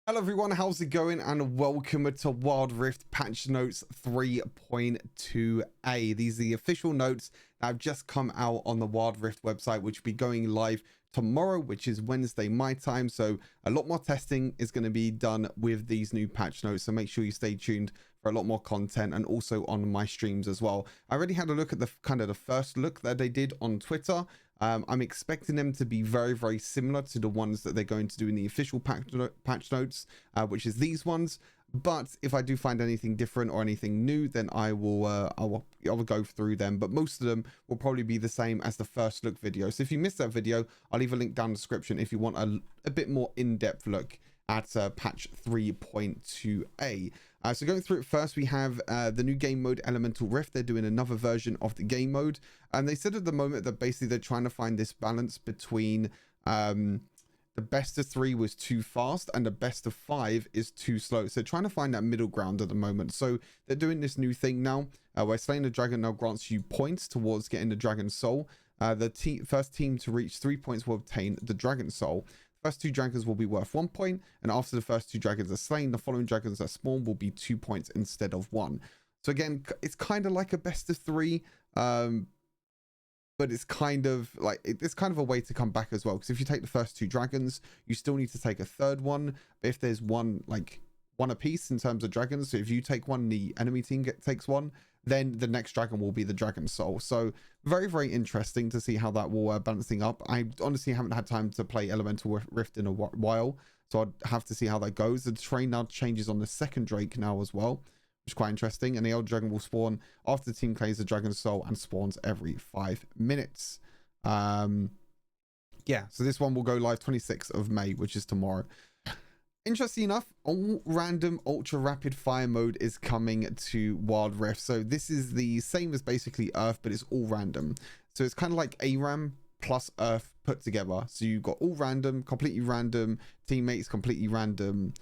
Hello everyone, how's it going? And welcome to Wild Rift Patch Notes 3.2a. These are the official notes that have just come out on the Wild Rift website, which will be going live tomorrow, which is Wednesday my time. So a lot more testing is going to be done with these new patch notes, so make sure you stay tuned for a lot more content, and also on my streams as well. I already had a look at the the first look that they did on Twitter. I'm expecting them to be very similar to the ones that they're going to do in the official patch notes, which is these ones. But if I do find anything different or anything new, then I will go through them. But most of them will probably be the same as the first look video. So if you missed that video, I'll leave a link down in the description if you want a bit more in-depth look at patch 3.2a. So going through it first, we have the new game mode Elemental Rift. They're doing another version of the game mode, and they said at the moment that basically they're trying to find this balance between the best of 3 was too fast and the best of 5 is too slow. So trying to find that middle ground at the moment. So they're doing this new thing now where slaying the dragon now grants you points towards getting the dragon soul. The first team to reach 3 points will obtain the dragon soul. First 2 dragons will be worth 1 point, and after the first 2 dragons are slain, the following dragons that spawn will be 2 points instead of 1. So again, it's kind of like a best of 3, but it's kind of like it's kind of a way to come back as well, because if you take the first 2 dragons, you still need to take a third one. But if there's one a piece in terms of dragons, so if you take one, the enemy team takes one, then the next dragon will be the dragon soul. So very interesting to see how that will balance thing up. I honestly haven't had time to play Elemental Rift in a while, so I'd have to see how that goes. The terrain now changes on the second Drake now as well, which is quite interesting, and the old dragon will spawn after the team claims the dragon soul and spawns every 5 minutes. Yeah, so this one will go live 26th of May, which is tomorrow. Interesting enough, all random ultra rapid fire mode is coming to Wild Rift. So this is the same as basically Earth, but it's all random. So it's kind of like ARAM plus Earth put together. So you've got all random, completely random teammates, completely random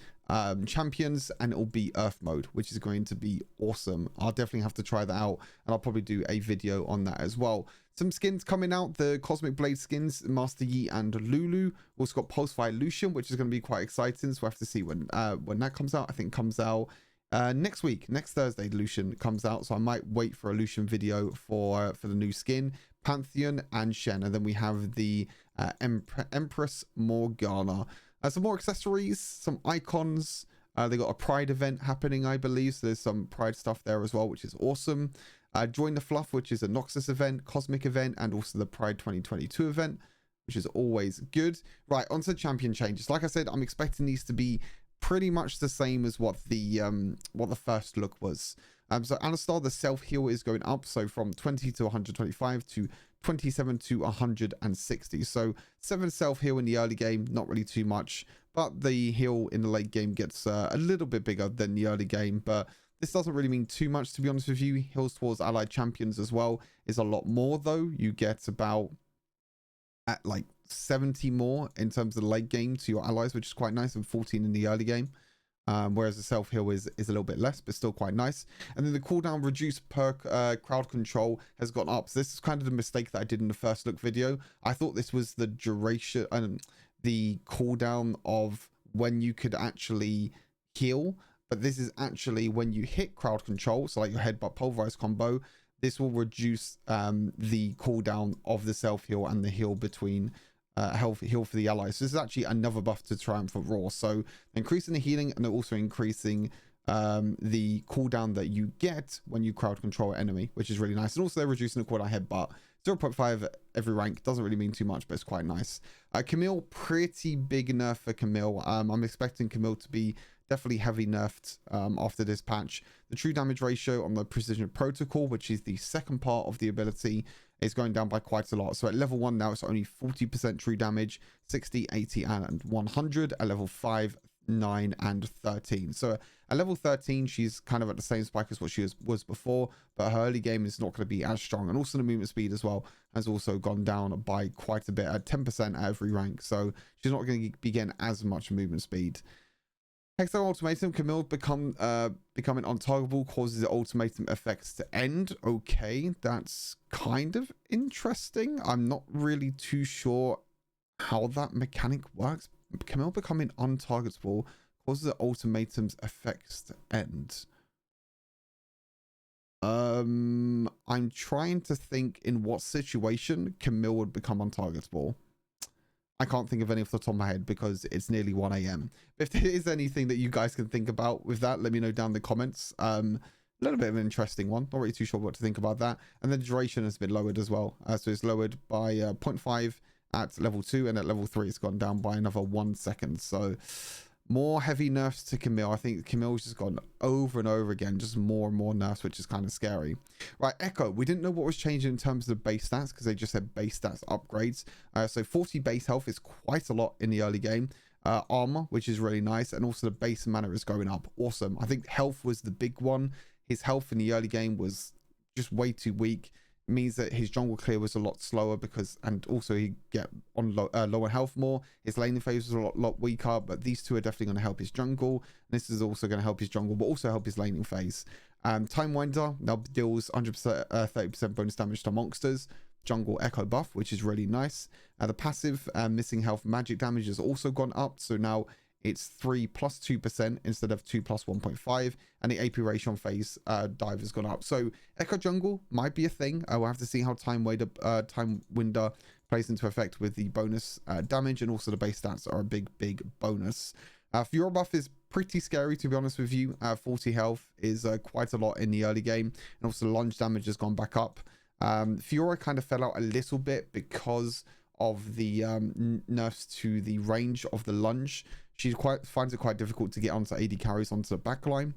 champions, and it'll be Earth mode, which is going to be awesome. I'll definitely have to try that out, and I'll probably do a video on that as well. Some skins coming out, the Cosmic Blade skins, Master Yi and Lulu. Also got Pulsefire Lucian, which is going to be quite exciting, so we'll have to see when that comes out. I think it comes out next week, next Thursday. Lucian comes out, so I might wait for a Lucian video for the new skin, Pantheon and Shen. And then we have the Empress Morgana. Some more accessories, some icons. They got a Pride event happening, I believe, so there's some Pride stuff there as well, which is awesome. Join the Fluff, which is a Noxus event, Cosmic event, and also the Pride 2022 event, which is always good. Right, on to champion changes. Like I said, I'm expecting these to be pretty much the same as what the first look was. So Alistar, the self-heal is going up, so from 20 to 125 to 27 to 160. So 7 self-heal in the early game, not really too much, but the heal in the late game gets a little bit bigger than the early game, but this doesn't really mean too much, to be honest with you. Heals towards allied champions as well is a lot more, though. You get about at like 70 more in terms of the late game to your allies, which is quite nice, and 14 in the early game. Whereas the self-heal is a little bit less, but still quite nice. And then the cooldown reduced per crowd control has gone up. So this is kind of the mistake that I did in the first look video. I thought this was the duration and the cooldown of when you could actually heal, but this is actually when you hit crowd control, so like your headbutt pulverize combo, this will reduce the cooldown of the self-heal and the heal between heal for the allies. So this is actually another buff to Triumphant Roar. So increasing the healing, and also increasing the cooldown that you get when you crowd control an enemy, which is really nice. And also they're reducing the cooldown headbutt. 0.5 every rank doesn't really mean too much, but it's quite nice. Camille, pretty big nerf for Camille. I'm expecting Camille to be definitely heavy nerfed after this patch. The true damage ratio on the Precision Protocol, which is the second part of the ability, is going down by quite a lot. So at level 1 now, it's only 40% true damage, 60, 80, and 100. At level 5, 9, and 13. So at level 13, she's kind of at the same spike as what she was before, but her early game is not going to be as strong. And also the movement speed as well has also gone down by quite a bit, at 10% at every rank. So she's not going to be getting as much movement speed. Hexo Ultimatum, Camille becoming untargetable causes the ultimatum effects to end. Okay, that's kind of interesting. I'm not really too sure how that mechanic works. Camille becoming untargetable Causes the ultimatum's effects to end. I'm trying to think in what situation Camille would become untargetable. I can't think of any off the top of my head because it's nearly 1 a.m. If there is anything that you guys can think about with that, let me know down in the comments. A little bit of an interesting one. Not really too sure what to think about that. And then the duration has been lowered as well. So it's lowered by 0.5 at level 2, and at level 3 it's gone down by another 1 second. So more heavy nerfs to Camille. I think Camille's just gone over and over again, just more and more nerfs, which is kind of scary. Right, Ekko, we didn't know what was changing in terms of base stats because they just said base stats upgrades. So 40 base health is quite a lot in the early game. Armor, which is really nice, and also the base mana is going up. Awesome. I think health was the big one. His health in the early game was just way too weak. It means that his jungle clear was a lot slower because, and also he get on lower health more. His laning phase was a lot weaker, but these two are definitely going to help his jungle. And this is also going to help his jungle, but also help his laning phase. Time Winder now deals 100%, 30% bonus damage to monsters. Jungle Ekko buff, which is really nice. The passive missing health magic damage has also gone up, so now it's 3 plus 2% instead of 2 plus 1.5, and the AP ratio on phase dive has gone up. So Ekko jungle might be a thing. We'll have to see how Time Winder plays into effect with the bonus damage, and also the base stats are a big bonus. Fiora buff is pretty scary, to be honest with you. 40 health is quite a lot in the early game, and also lunge damage has gone back up. Fiora kind of fell out a little bit because of the nerfs to the range of the lunge. She finds it quite difficult to get onto AD carries onto the backline,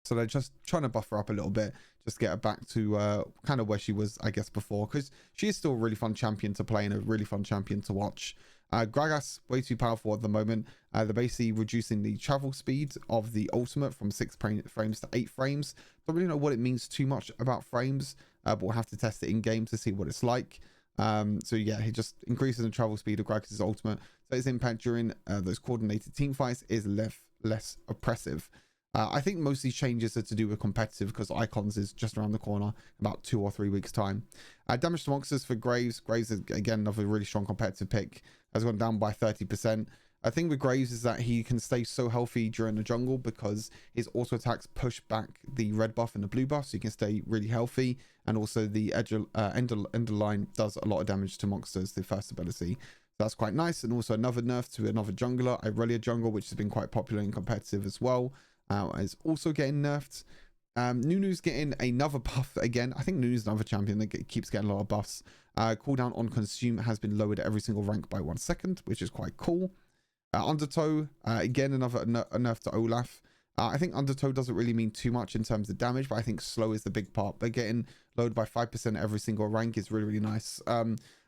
so they're just trying to buff her up a little bit, just get her back to kind of where she was, I guess, before, because she is still a really fun champion to play and a really fun champion to watch. Gragas, way too powerful at the moment. They're basically reducing the travel speed of the ultimate from 6 frames to 8 frames. Don't really know what it means too much about frames, but we'll have to test it in game to see what it's like. So yeah, he just increases the travel speed of Gragas' ultimate, so his impact during those coordinated team fights is less oppressive. I think most of these changes are to do with competitive, because Icons is just around the corner, about 2 or 3 weeks time. Damage to monsters for Graves. Graves is again another really strong competitive pick, has gone down by 30%. I think with Graves is that he can stay so healthy during the jungle because his auto attacks push back the red buff and the blue buff, so he can stay really healthy. And also the Ender line does a lot of damage to monsters, the first ability. So that's quite nice. And also another nerf to another jungler, Irelia jungle, which has been quite popular and competitive as well, is also getting nerfed. Nunu's getting another buff again. I think Nunu's another champion that keeps getting a lot of buffs. Cooldown on consume has been lowered at every single rank by 1 second, which is quite cool. Undertow, again, another nerf to Olaf. I think Undertow doesn't really mean too much in terms of damage, but I think slow is the big part. But getting lowered by 5% every single rank is really nice. I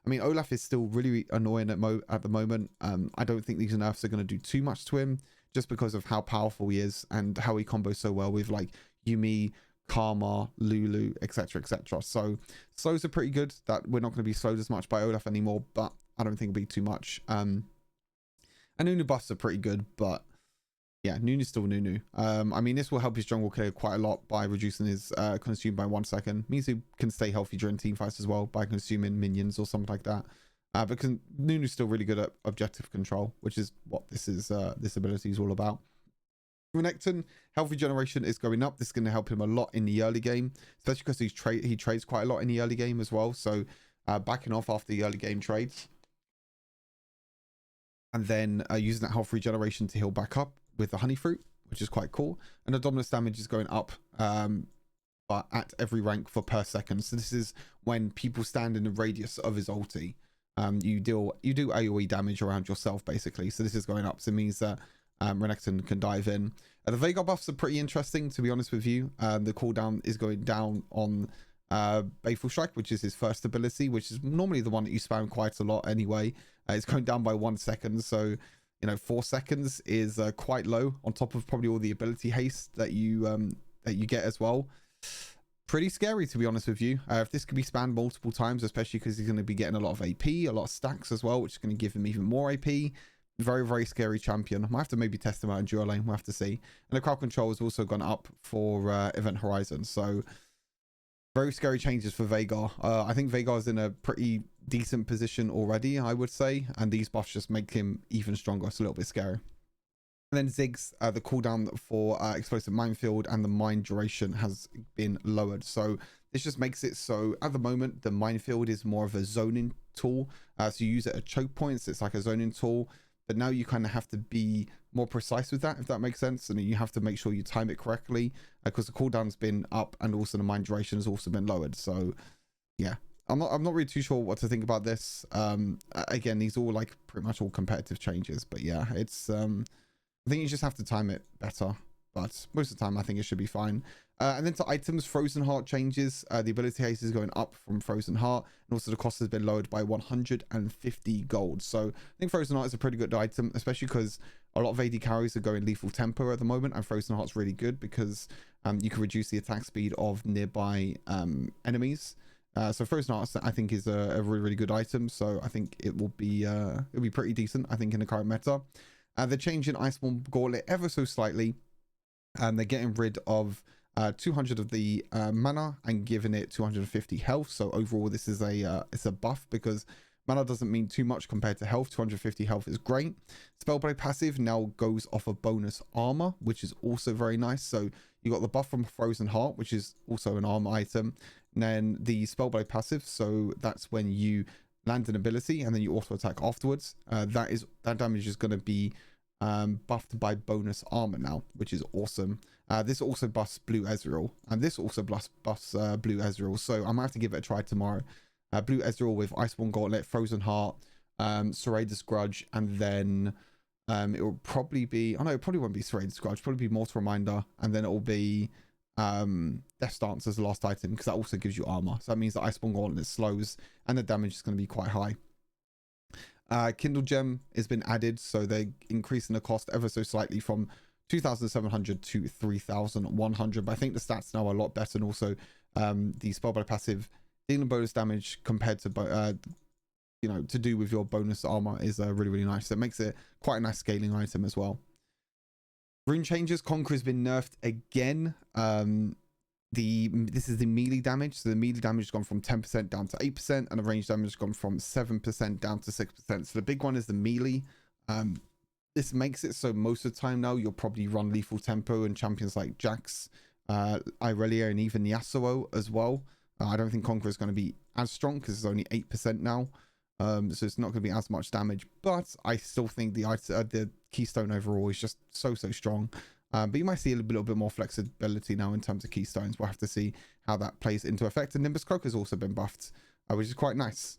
mean, Olaf is still really annoying at the moment. I don't think these nerfs are going to do too much to him, just because of how powerful he is and how he combos so well with like Yuumi, Karma, Lulu, etc, etc. So slows are pretty good. That we're not going to be slowed as much by Olaf anymore, but I don't think it'll be too much. And Nunu buffs are pretty good, but yeah, Nunu's still Nunu. I mean, this will help his jungle clear quite a lot by reducing his consume by 1 second. Means he can stay healthy during team fights as well by consuming minions or something like that. Because Nunu's still really good at objective control, which is what this ability is all about. Renekton, health regeneration is going up. This is going to help him a lot in the early game, especially because he trades quite a lot in the early game as well. So backing off after the early game trades, and then using that health regeneration to heal back up with the honey fruit, which is quite cool. And the dominance damage is going up, but at every rank for per second. So this is when people stand in the radius of his ulti. You do AoE damage around yourself basically. So this is going up. So it means that Renekton can dive in. The Veigar buffs are pretty interesting, to be honest with you. The cooldown is going down on Baleful Strike, which is his first ability, which is normally the one that you spam quite a lot anyway. It's going down by 1 second, so you know 4 seconds is quite low, on top of probably all the ability haste that you get as well. Pretty scary, to be honest with you. If this could be spammed multiple times, especially because he's going to be getting a lot of AP, a lot of stacks as well, which is going to give him even more AP. Very scary champion. I might have to maybe test him out in duo lane. We'll have to see. And the crowd control has also gone up for Event Horizon, so very scary changes for Veigar. I think Veigar is in a pretty decent position already, I would say, and these buffs just make him even stronger. It's a little bit scary. And then Ziggs, the cooldown for explosive minefield and the mine duration has been lowered. So this just makes it so at the moment the minefield is more of a zoning tool. So you use it at choke points. It's like a zoning tool, but now you kind of have to be more precise with that, if that makes sense. And you have to make sure you time it correctly because the cooldown's been up and also the mine duration has also been lowered. So yeah, I'm not really too sure what to think about this. Again, these are all like pretty much all competitive changes, but yeah, it's I think you just have to time it better, but most of the time I think it should be fine. And then to items, Frozen Heart changes. The ability haste is going up from Frozen Heart, and also the cost has been lowered by 150 gold. So I think Frozen Heart is a pretty good item, especially because a lot of AD carries are going lethal tempo at the moment, and Frozen Heart's really good because you can reduce the attack speed of nearby enemies. So Frozen Heart, I think, is a really good item. So I think it will be pretty decent, I think, in the current meta. They're changing Iceborn Gauntlet ever so slightly, and they're getting rid of 200 of the mana and giving it 250 health. So overall, this is it's a buff because mana doesn't mean too much compared to health. 250 health is great. Spellblade passive now goes off of bonus armor, which is also very nice. So you got the buff from Frozen Heart, which is also an armor item, and then the Spellblade passive. So that's when you land an ability and then you auto attack afterwards. That damage is going to be buffed by bonus armor now, which is awesome. This also buffs Blue Ezreal, and this also buffs Blue Ezreal. So I'm gonna have to give it a try tomorrow. Blue Ezreal with Iceborn Gauntlet, Frozen Heart, Serrade's Grudge, and then it will probably be, oh no, it probably won't be Serrade's Grudge, probably be Mortal Reminder, and then it will be Death Dance as the last item, because that also gives you armor. So that means that Iceborn Gauntlet slows and the damage is going to be quite high. Kindle Gem has been added, so they're increasing the cost ever so slightly from 2,700 to 3,100, but I think the stats now are a lot better, and also the Spellblade passive dealing bonus damage compared to you know, to do with your bonus armor is really nice. So it makes it quite a nice scaling item as well. Rune Changes, Conqueror has been nerfed again. This is the melee damage. So the melee damage has gone from 10% down to 8%, and the range damage has gone from 7% down to 6%. So the big one is the melee. This makes it so most of the time now you'll probably run lethal tempo and champions like Jax, Irelia, and even Yasuo as well. I don't think Conqueror is going to be as strong because it's only 8% now. So it's not going to be as much damage, but I still think the keystone overall is just so strong. But you might see a little bit more flexibility now in terms of keystones. We'll have to see how that plays into effect. And Nimbus Cloak has also been buffed, which is quite nice.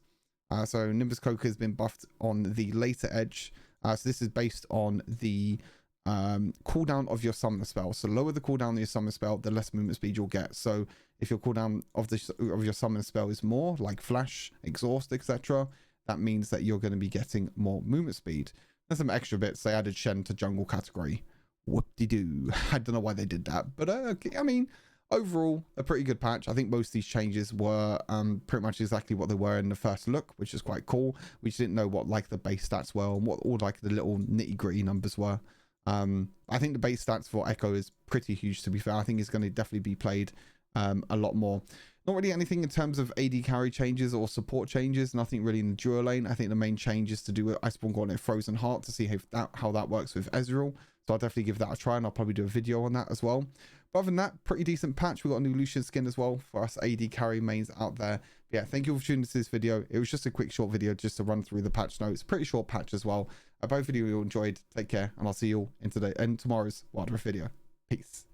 So Nimbus Cloak has been buffed on the later edge. So this is based on the cooldown of your summoner spell. So lower the cooldown of your summoner spell, the less movement speed you'll get. So if your cooldown of your summoner spell is more, like Flash, Exhaust, etc., that means that you're going to be getting more movement speed. There's some extra bits. They added Shen to jungle category. Whoop-de-doo. I don't know why they did that, but I mean, overall, a pretty good patch. I think most of these changes were pretty much exactly what they were in the first look, which is quite cool. We just didn't know what like the base stats were and what all like the little nitty-gritty numbers were. I think the base stats for Ekko is pretty huge, to be fair. I think it's going to definitely be played a lot more. Not really anything in terms of AD carry changes or support changes. Nothing really in the duo lane. I think the main change is to do with Iceborn Gauntlet Frozen Heart to see how that works with Ezreal. So I'll definitely give that a try, and I'll probably do a video on that as well. But other than that, pretty decent patch. We got a new Lucian skin as well for us AD carry mains out there. But yeah, thank you for tuning into this video. It was just a quick short video just to run through the patch notes. Pretty short patch as well. I hope you enjoyed. Take care, and I'll see you all in tomorrow's Wild Rift video. Peace.